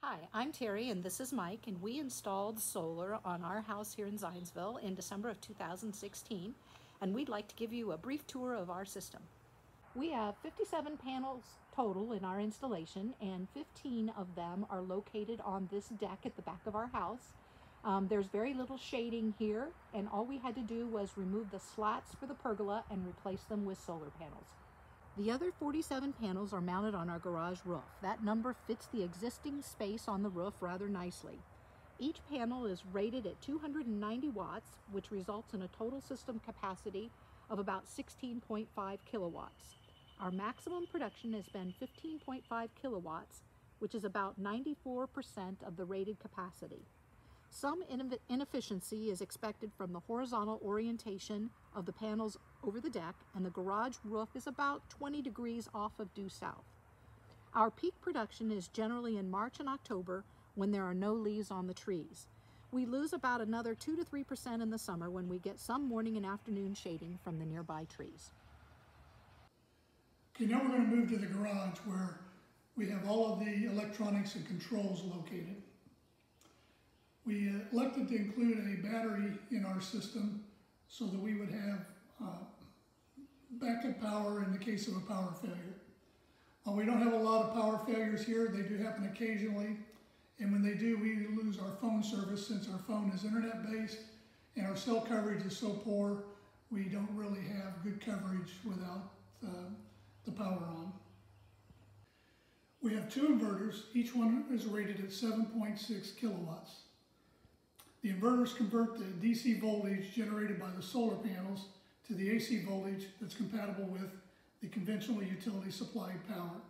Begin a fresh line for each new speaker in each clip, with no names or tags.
Hi, I'm Terry and this is Mike, and we installed solar on our house here in Zionsville in December of 2016, and we'd like to give you a brief tour of our system. We have 57 panels total in our installation, and 15 of them are located on this deck at the back of our house. There's very little shading here, and all we had to do was remove the slats for the pergola and replace them with solar panels. The other 47 panels are mounted on our garage roof. That number fits the existing space on the roof rather nicely. Each panel is rated at 290 watts, which results in a total system capacity of about 16.5 kilowatts. Our maximum production has been 15.5 kilowatts, which is about 94% of the rated capacity. Some inefficiency is expected from the horizontal orientation of the panels over the deck, and the garage roof is about 20 degrees off of due south. Our peak production is generally in March and October when there are no leaves on the trees. We lose about another 2 to 3% in the summer when we get some morning and afternoon shading from the nearby trees.
Okay, now we're going to move to the garage where we have all of the electronics and controls located. We elected to include a battery in our system so that we would have backup power in the case of a power failure. We don't have a lot of power failures here. They do happen occasionally, and when they do, we lose our phone service since our phone is internet-based and our cell coverage is so poor, we don't really have good coverage without the power on. We have two inverters. Each one is rated at 7.6 kilowatts. The inverters convert the DC voltage generated by the solar panels to the AC voltage that's compatible with the conventional utility supplied power.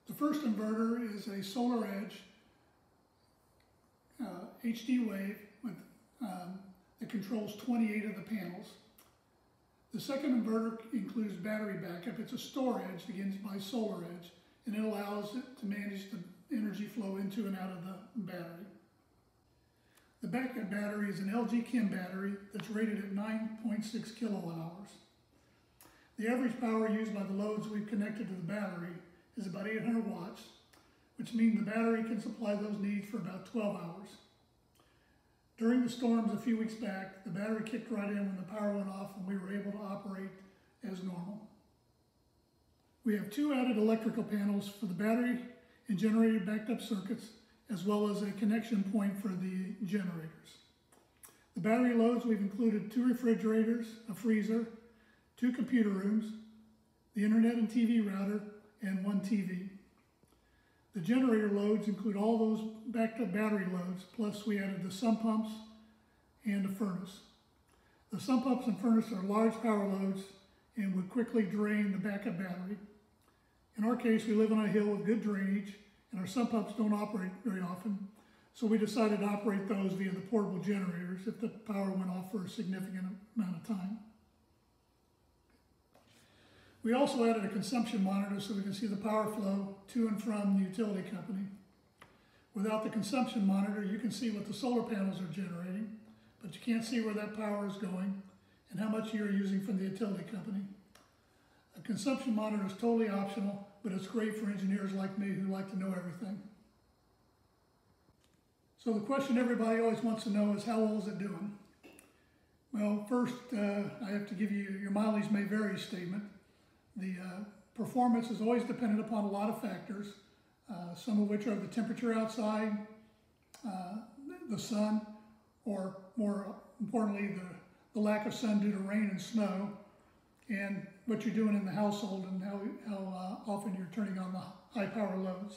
The first inverter is a Solar Edge HD wave that controls 28 of the panels. The second inverter includes battery backup. It's a storage begins by Solar Edge, and it allows it to manage the energy flow into and out of the battery. The backup battery is an LG Chem battery that's rated at 9.6 kilowatt hours. The average power used by the loads we've connected to the battery is about 800 watts, which means the battery can supply those needs for about 12 hours. During the storms a few weeks back, the battery kicked right in when the power went off and we were able to operate as normal. We have two added electrical panels for the battery and generator backed up circuits, as well as a connection point for the generators. The battery loads, we've included two refrigerators, a freezer, two computer rooms, the internet and TV router, and one TV. The generator loads include all those backed up battery loads, plus we added the sump pumps and a furnace. The sump pumps and furnace are large power loads and would quickly drain the backup battery. In our case, we live on a hill with good drainage, and our sump pumps don't operate very often, so we decided to operate those via the portable generators if the power went off for a significant amount of time. We also added a consumption monitor so we can see the power flow to and from the utility company. Without the consumption monitor, you can see what the solar panels are generating, but you can't see where that power is going and how much you're using from the utility company. A consumption monitor is totally optional, but it's great for engineers like me who like to know everything. So the question everybody always wants to know is, how well is it doing? Well, first, I have to give you your mileage may vary statement. The performance is always dependent upon a lot of factors, some of which are the temperature outside, the sun, or more importantly, the lack of sun due to rain and snow, and what you're doing in the household and how often you're turning on the high power loads.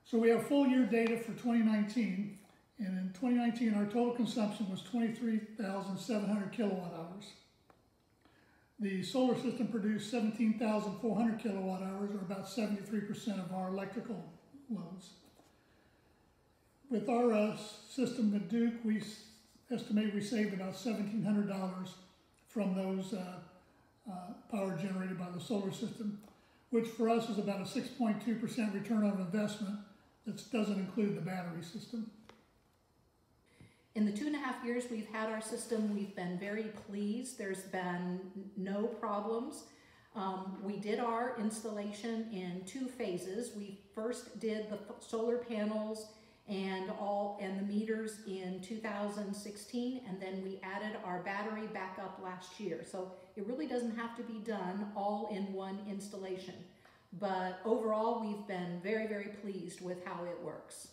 So we have full year data for 2019, and in 2019 our total consumption was 23,700 kilowatt hours. The solar system produced 17,400 kilowatt hours, or about 73% of our electrical loads. With our system at Duke, we estimate we saved about $1,700 from those power generated by the solar system, which for us is about a 6.2% return on investment. That doesn't include the battery system.
In the 2.5 years we've had our system, we've been very pleased. There's been no problems. We did our installation in 2 phases. We first did the solar panels and the meters in 2016, and then we added our battery backup last year. So it really doesn't have to be done all in one installation. But overall, we've been very, very pleased with how it works.